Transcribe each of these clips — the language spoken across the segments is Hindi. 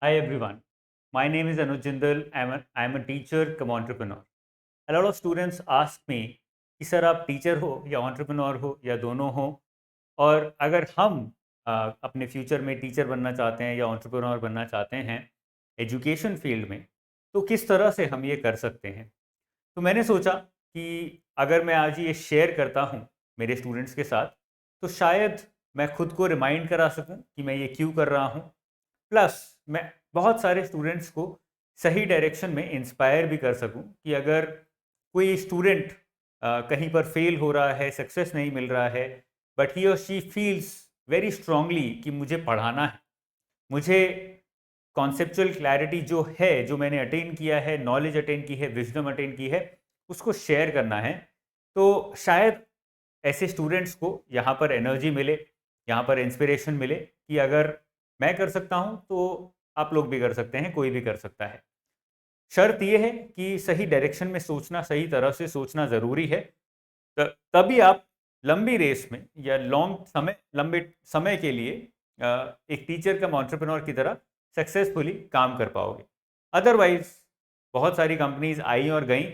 Hi everyone, my name is Anuj Jindal. I'm a teacher cum entrepreneur. A lot of students ask me कि सर आप टीचर हो या entrepreneur हो या दोनों हो, और अगर हम अपने फ्यूचर में टीचर बनना चाहते हैं या entrepreneur बनना चाहते हैं एजुकेशन फील्ड में, तो किस तरह से हम ये कर सकते हैं। तो मैंने सोचा कि अगर मैं आज ये शेयर करता हूँ मेरे स्टूडेंट्स के साथ, तो शायद मैं खुद को रिमाइंड करा सकूँ कि मैं ये क्यों कर रहा हूँ, प्लस मैं बहुत सारे स्टूडेंट्स को सही डायरेक्शन में इंस्पायर भी कर सकूं कि अगर कोई स्टूडेंट कहीं पर फेल हो रहा है, सक्सेस नहीं मिल रहा है, बट ही और शी फील्स वेरी स्ट्रांगली कि मुझे पढ़ाना है, मुझे कॉन्सेप्चुअल क्लैरिटी जो है, जो मैंने अटेन किया है, नॉलेज अटेन की है, विजडम अटेन की है, उसको शेयर करना है। तो शायद ऐसे स्टूडेंट्स को यहाँ पर एनर्जी मिले, यहाँ पर इंस्पिरेशन मिले कि अगर मैं कर सकता हूँ तो आप लोग भी कर सकते हैं, कोई भी कर सकता है। शर्त ये है कि सही डायरेक्शन में सोचना, सही तरह से सोचना ज़रूरी है। तभी आप लंबी रेस में या लंबे समय के लिए एक टीचर कम एंटरप्रेन्योर की तरह सक्सेसफुली काम कर पाओगे। अदरवाइज बहुत सारी कंपनीज आई और गई,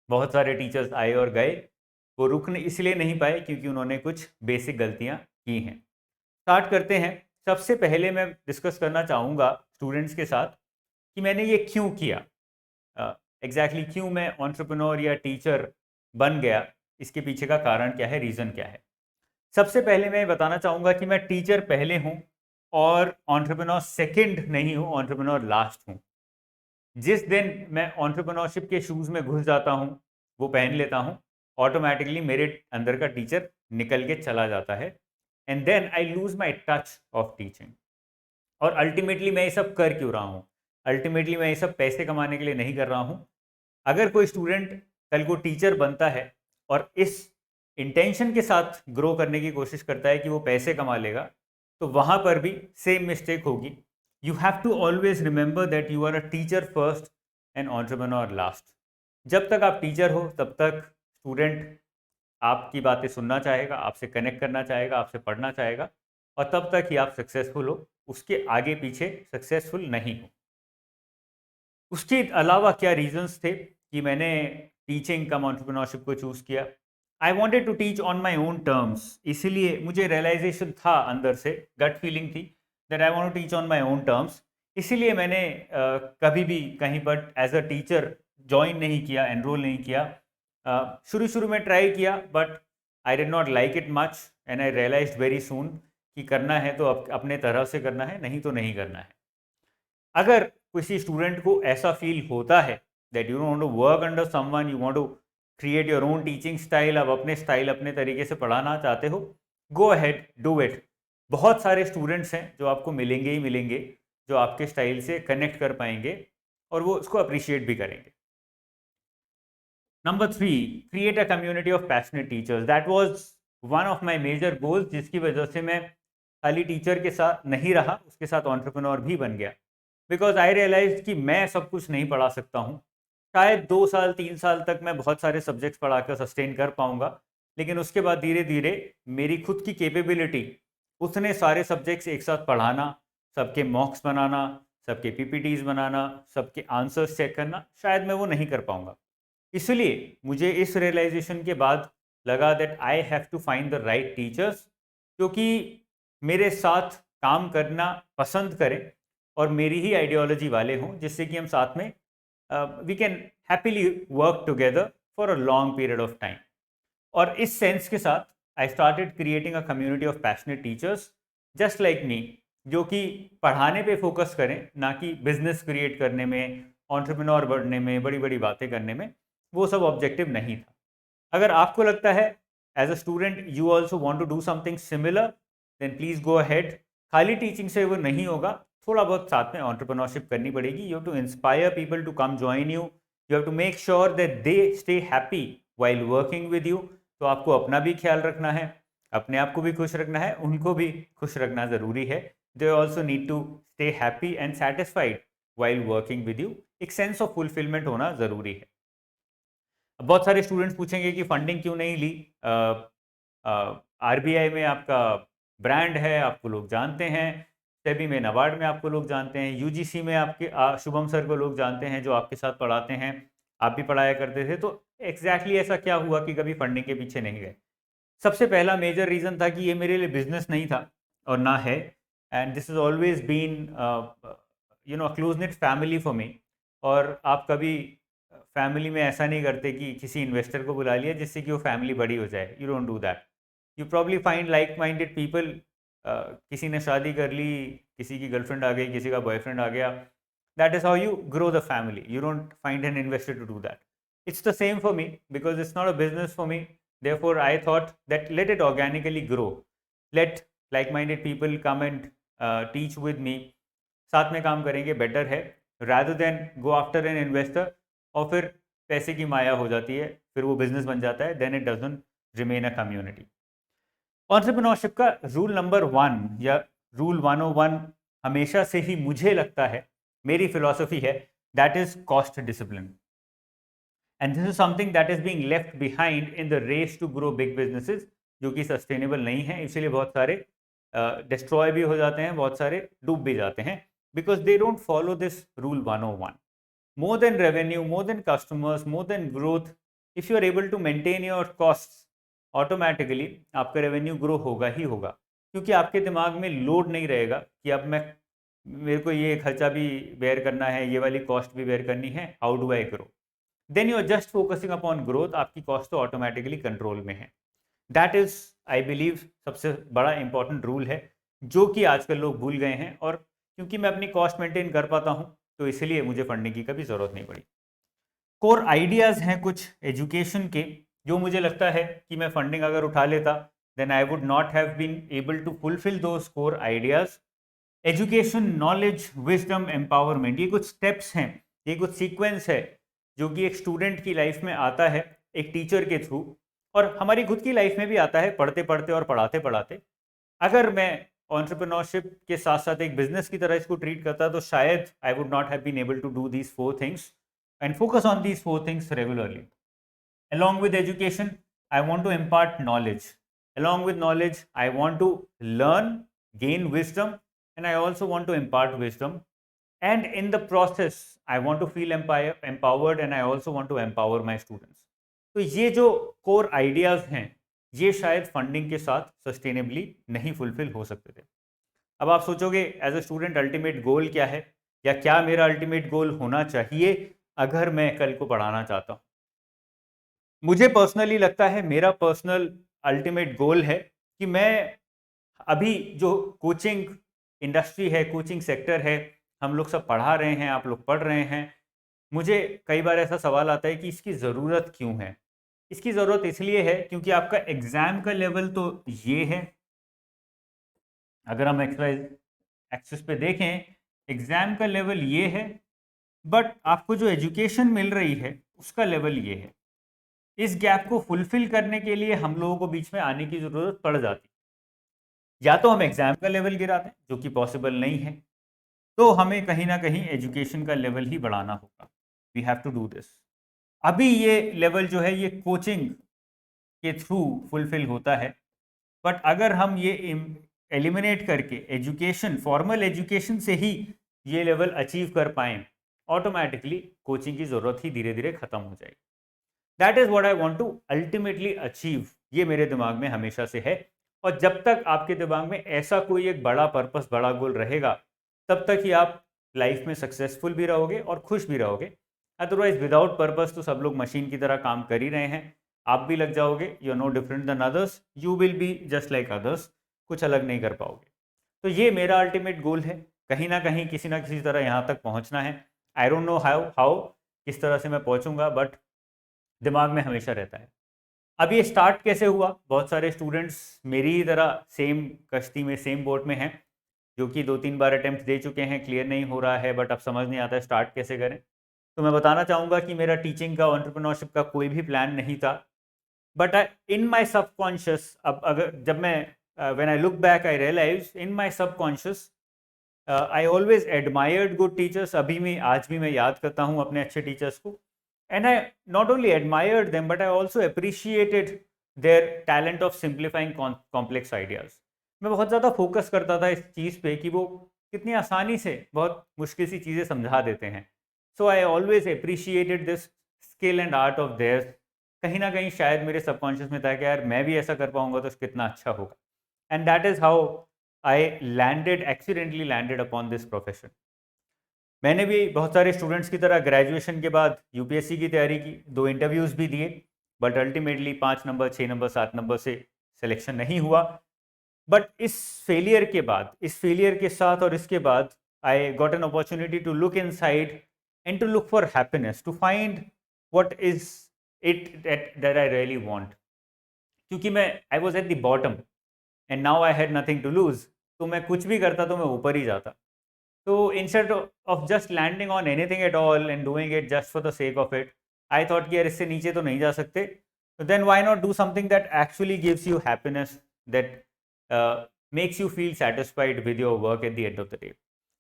बहुत सारे टीचर्स आए और गए, वो रुकने इसलिए नहीं पाए क्योंकि उन्होंने कुछ बेसिक गलतियां की हैं। स्टार्ट करते हैं। सबसे पहले मैं डिस्कस करना चाहूँगा स्टूडेंट्स के साथ कि मैंने ये क्यों किया, एग्जैक्टली क्यों मैं एंटरप्रेन्योर या टीचर बन गया, इसके पीछे का कारण क्या है, रीज़न क्या है। सबसे पहले मैं बताना चाहूँगा कि मैं टीचर पहले हूँ और एंटरप्रेन्योर सेकंड नहीं हूँ, एंटरप्रेन्योर लास्ट हूँ। जिस दिन मैं एंटरप्रेन्योरशिप के शूज़ में घुस जाता हूँ, वो पहन लेता हूँ, ऑटोमेटिकली मेरे अंदर का टीचर निकल के चला जाता है, and then I lose my touch of teaching. और अल्टीमेटली मैं ये सब कर क्यों रहा हूँ, अल्टीमेटली मैं ये सब पैसे कमाने के लिए नहीं कर रहा हूँ। अगर कोई स्टूडेंट कल को टीचर बनता है और इस इंटेंशन के साथ ग्रो करने की कोशिश करता है कि वो पैसे कमा लेगा, तो वहाँ पर भी सेम मिस्टेक होगी। You have to always remember that you are a teacher first and entrepreneur last. जब तक आप टीचर हो तब तक स्टूडेंट आपकी बातें सुनना चाहेगा, आपसे कनेक्ट करना चाहेगा, आपसे पढ़ना चाहेगा, और तब तक ही आप सक्सेसफुल हो, उसके आगे पीछे सक्सेसफुल नहीं हो। उसके अलावा क्या रीजंस थे कि मैंने टीचिंग कम एंटरप्रेन्योरशिप को चूज़ किया। I wanted to teach on my own terms, इसीलिए मुझे रियलाइजेशन था अंदर से, गट फीलिंग थी that I want to teach on my own terms. इसीलिए मैंने कभी भी कहीं पर एज अ टीचर ज्वाइन नहीं किया, एनरोल नहीं किया। शुरू शुरू में ट्राई किया but I did not like it much, and I realised very soon कि करना है तो अपने तरह से करना है, नहीं तो नहीं करना है। अगर किसी स्टूडेंट को ऐसा फील होता है that you want to work under someone, you want to create your own teaching style, आप अपने स्टाइल अपने तरीके से पढ़ाना चाहते हो, गो अहेड, डू इट। बहुत सारे स्टूडेंट्स हैं जो आपको मिलेंगे ही मिलेंगे, जो आपके स्टाइल से कनेक्ट कर पाएंगे और वो उसको अप्रिशिएट भी करेंगे। Number three, create a community of passionate teachers. That was one of my major goals, जिसकी वजह से मैं खाली टीचर के साथ नहीं रहा, उसके साथ एंटरप्रेन्योर भी बन गया। बिकॉज आई रियलाइज कि मैं सब कुछ नहीं पढ़ा सकता हूँ। शायद 2 साल 3 साल तक मैं बहुत सारे सब्जेक्ट्स पढ़ा कर सस्टेन कर पाऊंगा, लेकिन उसके बाद धीरे धीरे मेरी खुद की कैपेबिलिटी उतने सारे सब्जेक्ट्स एक साथ पढ़ाना, सबके मॉक्स बनाना, सबके पीपीटीज बनाना, सबके आंसर्स चेक करना, शायद मैं वो नहीं कर पाऊंगा। इसलिए मुझे इस रियलाइजेशन के बाद लगा that I have to find the right teachers, क्योंकि मेरे साथ काम करना पसंद करें और मेरी ही आइडियोलॉजी वाले हों, जिससे कि हम साथ में we can happily work together for a long period of time. और इस सेंस के साथ I started creating a community of passionate teachers just like me, जो कि पढ़ाने पे फोकस करें, ना कि बिजनेस क्रिएट करने में, एंटरप्रेन्योर बनने में, बड़ी बड़ी बातें करने में। वो सब ऑब्जेक्टिव नहीं था। अगर आपको लगता है as a student you also want to do something similar, then please go ahead. खाली टीचिंग से वो नहीं होगा, थोड़ा बहुत साथ में एंटरप्रेन्योरशिप करनी पड़ेगी। You have to inspire people to come join you, you have to make sure that they stay happy while working with you. तो आपको अपना भी ख्याल रखना है, अपने आप को भी खुश रखना है, उनको भी खुश रखना ज़रूरी है। They also need to stay happy and satisfied while working with you. एक सेंस ऑफ फुलफिलमेंट होना ज़रूरी है। बहुत सारे स्टूडेंट्स पूछेंगे कि फंडिंग क्यों नहीं ली। आरबीआई में आपका ब्रांड है, आपको लोग जानते हैं, सेबी में नाबार्ड में आपको लोग जानते हैं, यूजीसी में आपके शुभम सर को लोग जानते हैं जो आपके साथ पढ़ाते हैं, आप भी पढ़ाया करते थे। तो एग्जैक्टली ऐसा क्या हुआ कि कभी फंडिंग के पीछे नहीं गए? सबसे पहला मेजर रीज़न था कि ये मेरे लिए बिजनेस नहीं था और ना है, and this is always been close knit family for me. और आप कभी फैमिली में ऐसा नहीं करते कि किसी इन्वेस्टर को बुला लिया जिससे कि वो फैमिली बड़ी हो जाए, you don't do that. You probably find like minded people. किसी ने शादी कर ली, किसी की गर्लफ्रेंड आ गई, किसी का बॉयफ्रेंड आ गया, that is how you grow the family. You don't find an investor to do that. It's the same for me because it's not a business for me. Therefore, I thought that let it organically grow. Let like-minded people come and teach with me. साथ में काम करेंगे बेटर है, rather than go after an investor और फिर पैसे की माया हो जाती है, फिर वो बिजनेस बन जाता है, then it doesn't remain a community. Entrepreneurship का रूल नंबर 1 या रूल 101 हमेशा से ही मुझे लगता है, मेरी फिलॉसफी है, that is cost discipline. And this is something that is being left behind in the race to grow big businesses, जो कि सस्टेनेबल नहीं है। इसलिए बहुत सारे डिस्ट्रॉय भी हो जाते हैं, बहुत सारे डूब भी जाते हैं, because they don't follow this rule 101। More than revenue, more than customers, more than growth, if you are able to maintain your cost, automatically आपका रेवेन्यू ग्रो होगा ही होगा, क्योंकि आपके दिमाग में लोड नहीं रहेगा कि अब मेरे को ये खर्चा भी बेयर करना है, ये वाली कॉस्ट भी बेयर करनी है, how do I grow. Then you are just focusing upon growth, आपकी कॉस्ट तो ऑटोमेटिकली कंट्रोल में है। दैट इज आई बिलीव सबसे बड़ा इंपॉर्टेंट रूल है, जो कि आजकल लोग भूल गए हैं। और क्योंकि मैं अपनी कॉस्ट मेंटेन कर पाता हूँ, तो इसलिए मुझे फंडिंग की कभी ज़रूरत नहीं पड़ी। कोर आइडियाज़ हैं कुछ एजुकेशन के, जो मुझे लगता है कि मैं फंडिंग अगर उठा लेता, then I would not have been able to fulfil those core ideas. Education, knowledge, wisdom, empowerment, ये कुछ स्टेप्स हैं, ये कुछ सीक्वेंस है जो कि एक स्टूडेंट की लाइफ में आता है एक टीचर के थ्रू, और हमारी खुद की लाइफ में भी आता है पढ़ते पढ़ते और पढ़ाते पढ़ाते। अगर मैं एंटरप्रेन्योरशिप के साथ साथ एक बिजनेस की तरह इसको ट्रीट करता, तो शायद I would not have been able to do these 4 things and focus on these 4 things regularly. Along with education, I want to impart knowledge. Along with knowledge, I want to learn, gain wisdom, and I also want to impart wisdom. And in the process, I want to feel empowered, and I also want to empower my students. तो ये जो कोर आइडियाज़ हैं, ये शायद फंडिंग के साथ सस्टेनेबली नहीं फुलफिल हो सकते थे। अब आप सोचोगे as a student ultimate goal क्या है, या क्या मेरा अल्टीमेट गोल होना चाहिए अगर मैं कल को पढ़ाना चाहता हूँ। मुझे पर्सनली लगता है, मेरा पर्सनल अल्टीमेट गोल है कि मैं अभी जो कोचिंग इंडस्ट्री है, कोचिंग सेक्टर है, हम लोग सब पढ़ा रहे हैं, आप लोग पढ़ रहे हैं, मुझे कई बार ऐसा सवाल आता है कि इसकी ज़रूरत क्यों है। इसकी ज़रूरत इसलिए है क्योंकि आपका एग्ज़ाम का लेवल तो ये है, अगर हम एक्सिस पे देखें, एग्ज़ाम का लेवल ये है, बट आपको जो एजुकेशन मिल रही है उसका लेवल ये है। इस गैप को फुलफिल करने के लिए हम लोगों को बीच में आने की ज़रूरत पड़ जाती, या तो हम एग्ज़ाम का लेवल गिराते हैं, जो कि पॉसिबल नहीं है, तो हमें कहीं ना कहीं एजुकेशन का लेवल ही बढ़ाना होगा। We have to do this. अभी ये लेवल जो है ये कोचिंग के थ्रू फुलफिल होता है, बट अगर हम ये एलिमिनेट करके एजुकेशन, फॉर्मल एजुकेशन से ही ये लेवल अचीव कर पाएँ, ऑटोमेटिकली कोचिंग की ज़रूरत ही धीरे धीरे ख़त्म हो जाएगी। That is what I want to ultimately achieve, ये मेरे दिमाग में हमेशा से है। और जब तक आपके दिमाग में ऐसा कोई एक बड़ा पर्पस, बड़ा गोल रहेगा, तब तक ही आप लाइफ में सक्सेसफुल भी रहोगे और खुश भी रहोगे। अदरवाइज विदाउट पर्पस तो सब लोग मशीन की तरह काम कर ही रहे हैं, आप भी लग जाओगे, you are no different than others, you will be just like others, कुछ अलग नहीं कर पाओगे। तो ये मेरा अल्टीमेट गोल है, कहीं ना कहीं किसी ना किसी तरह यहाँ तक पहुँचना है। आई डोंट नो हाउ किस तरह से मैं पहुँचूँगा, बट दिमाग में हमेशा रहता है। अब ये स्टार्ट कैसे हुआ? बहुत सारे स्टूडेंट्स मेरी ही तरह सेम कश्ती में, सेम बोट में हैं, जो कि 2-3 बार अटेम्प्ट दे चुके हैं, क्लियर नहीं हो रहा है, बट अब समझ नहीं आता है स्टार्ट कैसे करें। तो मैं बताना चाहूँगा कि मेरा टीचिंग का, एंटरप्रेन्योरशिप का कोई भी प्लान नहीं था, बट इन माई सबकॉन्शियस, अब अगर जब मैं when I look back I realise in my subconscious I always admired good teachers. अभी मैं, आज भी मैं याद करता हूँ अपने अच्छे टीचर्स को, and I not only admired them but I also appreciated their talent of simplifying complex ideas. मैं बहुत ज़्यादा फोकस करता था इस चीज़ पे कि वो कितनी आसानी से बहुत मुश्किल सी चीज़ें समझा देते हैं. So I always appreciated this skill and art of theirs. कहीं ना कहीं शायद मेरे सबकॉन्शियस में था कि यार मैं भी ऐसा कर पाऊंगा तो कितना अच्छा होगा. And that is how I landed accidentally landed upon this profession. मैंने भी बहुत सारे स्टूडेंट्स की तरह ग्रेजुएशन के बाद यूपीएससी की तैयारी की, 2 इंटरव्यूज़ भी दिए, but ultimately 5 number 6 number 7 number से सिलेक्शन नहीं हुआ. बट इस फेलियर के बाद, इस फेलियर के साथ और इसके बाद, I got an opportunity to look inside and to look for happiness, to find what is it that I really want. क्योंकि मैं I was at the bottom and now I had nothing to lose. तो मैं कुछ भी करता तो मैं ऊपर ही जाता. तो instead of just landing on anything at all and doing it just for the sake of it, I thought कि यार इससे नीचे तो नहीं जा सकते. Then why not do something that actually gives you happiness, that makes you feel satisfied with your work at the end of the day.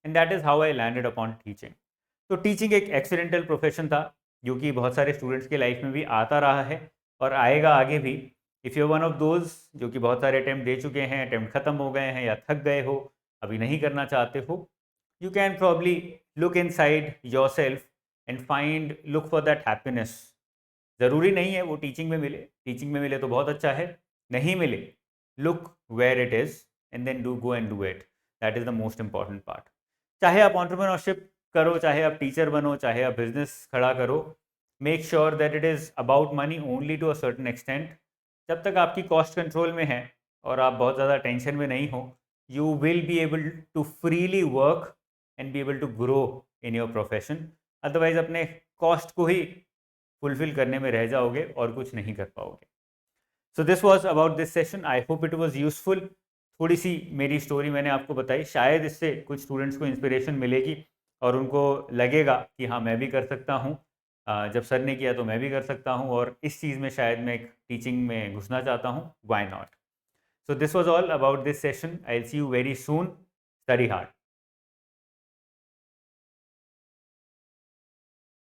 And that is how I landed upon teaching. तो टीचिंग एक एक्सीडेंटल प्रोफेशन था जो कि बहुत सारे स्टूडेंट्स की लाइफ में भी आता रहा है और आएगा आगे भी. If you one of those जो कि बहुत सारे अटैम्प्ट दे चुके हैं, अटैम्प्ट ख़त्म हो गए हैं या थक गए हो, अभी नहीं करना चाहते हो, you can probably look inside yourself and find look for that happiness. ज़रूरी नहीं है वो टीचिंग में मिले, टीचिंग में मिले तो बहुत अच्छा है, नहीं मिले look where it is and then do go and do it. That is the most important part. चाहे आप entrepreneurship करो, चाहे आप टीचर बनो, चाहे आप बिजनेस खड़ा करो, make sure that it is about money only to a certain extent. जब तक आपकी कॉस्ट कंट्रोल में है और आप बहुत ज़्यादा टेंशन में नहीं हो, you will be able to freely work and be able to grow in your profession. Otherwise अपने कॉस्ट को ही फुलफिल करने में रह जाओगे और कुछ नहीं कर पाओगे. So this was about this session. I hope it was useful. थोड़ी सी मेरी स्टोरी मैंने आपको बताई, शायद इससे कुछ स्टूडेंट्स को इंस्पिरेशन मिलेगी और उनको लगेगा कि हाँ मैं भी कर सकता हूँ. जब सर ने किया तो मैं भी कर सकता हूँ और इस चीज़ में शायद मैं एक टीचिंग में घुसना चाहता हूँ. Why not. So this was all about this session. I'll see you very soon. Study hard.